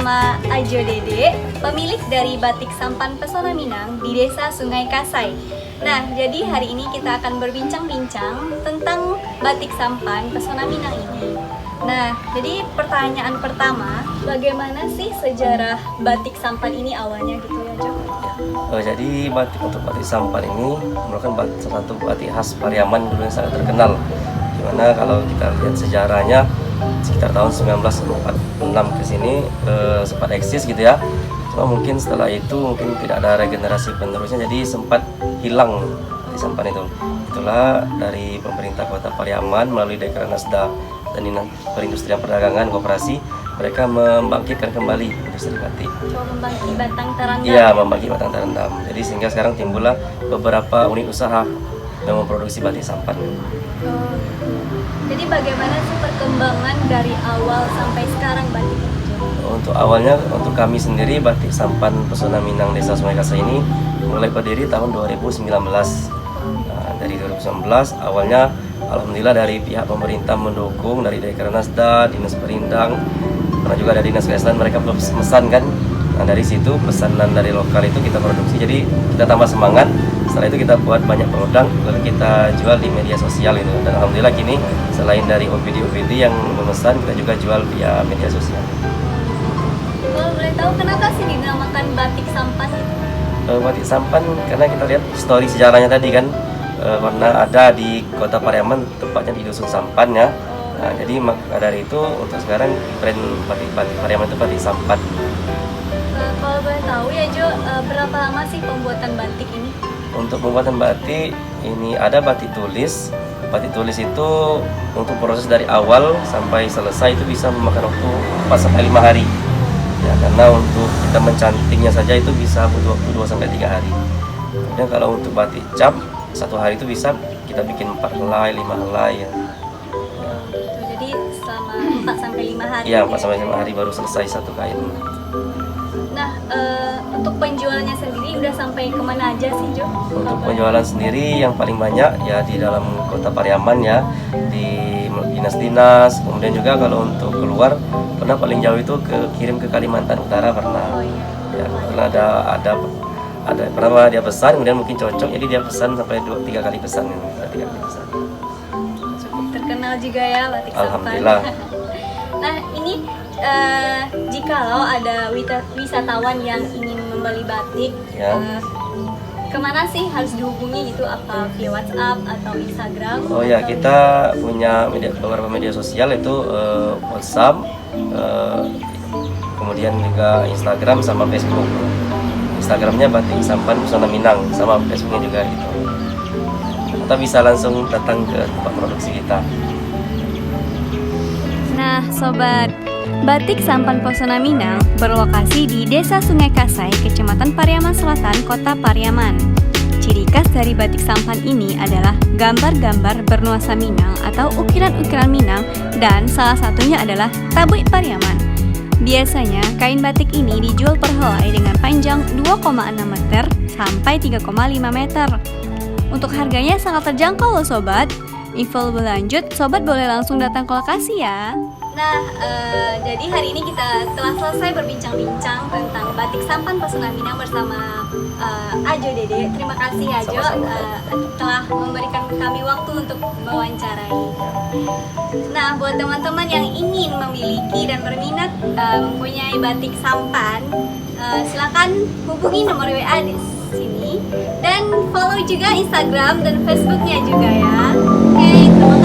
bersama Ajo Dede, pemilik dari Batik Sampan Pesona Minang di Desa Sungai Kasai. Nah, jadi hari ini kita akan berbincang-bincang tentang Batik Sampan Pesona Minang ini. Nah, jadi pertanyaan pertama, bagaimana sih sejarah Batik Sampan ini awalnya gitu ya, Jo? Jadi untuk batik sampan ini merupakan salah satu batik khas Pariaman dulu yang sangat terkenal. Dimana kalau kita lihat sejarahnya sekitar tahun 1946 ke sini sempat eksis gitu ya. Cuma mungkin setelah itu mungkin tidak ada regenerasi penerusnya, jadi sempat hilang batik sampan itu. Itulah dari pemerintah Kota Pariaman melalui Dekranasda dan Dinas Perindustrian Perdagangan Koperasi, mereka membangkitkan kembali industri batik. Coba membangkit batang terendam. Iya, membangkit batang terendam. Jadi sehingga sekarang timbullah beberapa unit usaha yang memproduksi batik sampan. Jadi bagaimana sih perkembangan dari awal sampai sekarang batik ini, Jo? Untuk awalnya, untuk kami sendiri Batik Sampan Pesona Minang Desa Sungai Kasai ini mulai berdiri tahun 2019. Nah, dari 2019 awalnya alhamdulillah dari pihak pemerintah mendukung, dari Dekranasda, Dinas Perindang, karena juga dari Dinas Kesehatan mereka pesan kan. Nah, dari situ pesanan dari lokal itu kita produksi, jadi kita tambah semangat. Setelah itu kita buat banyak produk, lalu kita jual di media sosial itu. Dan alhamdulillah kini selain dari OPD yang memesan, kita juga jual via media sosial. Kalau boleh tahu kenapa sih dinamakan Batik Sampan itu? Batik sampan karena kita lihat histori sejarahnya tadi kan, karena ada di Kota Pariaman, tepatnya di Dusun Sampan ya. Nah, jadi maka dari itu untuk sekarang brand batik Pariaman itu Batik Sampan. Kalau boleh tahu ya, Jo, berapa lama sih pembuatan batik ini? Untuk pembuatan batik ini ada batik tulis. Batik tulis itu untuk proses dari awal sampai selesai itu bisa memakan waktu 4-5 hari. Ya, karena untuk kita mencantingnya saja itu bisa butuh waktu 2-3 hari. Kemudian kalau untuk batik cap, satu hari itu bisa kita bikin 4 helai, 5 helai ya. Jadi selama 4-5 hari. Iya, 4-5 hari baru selesai satu kain. Nah, untuk penjualnya sendiri udah sampai kemana aja sih, Jo? Untuk penjualan sendiri yang paling banyak ya di dalam Kota Pariaman ya, di dinas-dinas. Kemudian juga kalau untuk keluar pernah paling jauh itu kirim ke Kalimantan Utara pernah. Oh iya. Ya, karena ada pernah dia pesan, kemudian mungkin cocok, jadi dia pesan sampai 2-3 kali pesan. Cukup terkenal juga ya Batik Sampan. Alhamdulillah. Nah, ini jikalau ada wisatawan yang ingin membeli batik, Ya. kemana sih harus dihubungi gitu? Apa via WhatsApp atau Instagram? Oh ya, kita punya beberapa media sosial itu WhatsApp, kemudian juga Instagram sama Facebook. Instagramnya Batik Sampan Pesona Minang, sama Facebooknya juga gitu. Atau bisa langsung datang ke tempat produksi kita. Nah, sobat, Batik Sampan Pesona Minang berlokasi di Desa Sungai Kasai, Kecamatan Pariaman Selatan, Kota Pariaman. Ciri khas dari batik sampan ini adalah gambar-gambar bernuansa Minang atau ukiran-ukiran Minang, dan salah satunya adalah Tabui Pariaman. Biasanya, kain batik ini dijual per helai dengan panjang 2,6 meter sampai 3,5 meter. Untuk harganya sangat terjangkau loh sobat. Info lebih lanjut, sobat boleh langsung datang ke lokasi ya. Nah, jadi hari ini kita telah selesai berbincang-bincang tentang Batik Sampan Pesona Minang bersama Ajo Dede. Terima kasih Ajo telah memberikan kami waktu untuk mewawancarai. Nah, buat teman-teman yang ingin memiliki dan berminat mempunyai batik sampan, silakan hubungi nomor WA di sini dan follow juga Instagram dan Facebooknya juga ya. Oke, teman-teman.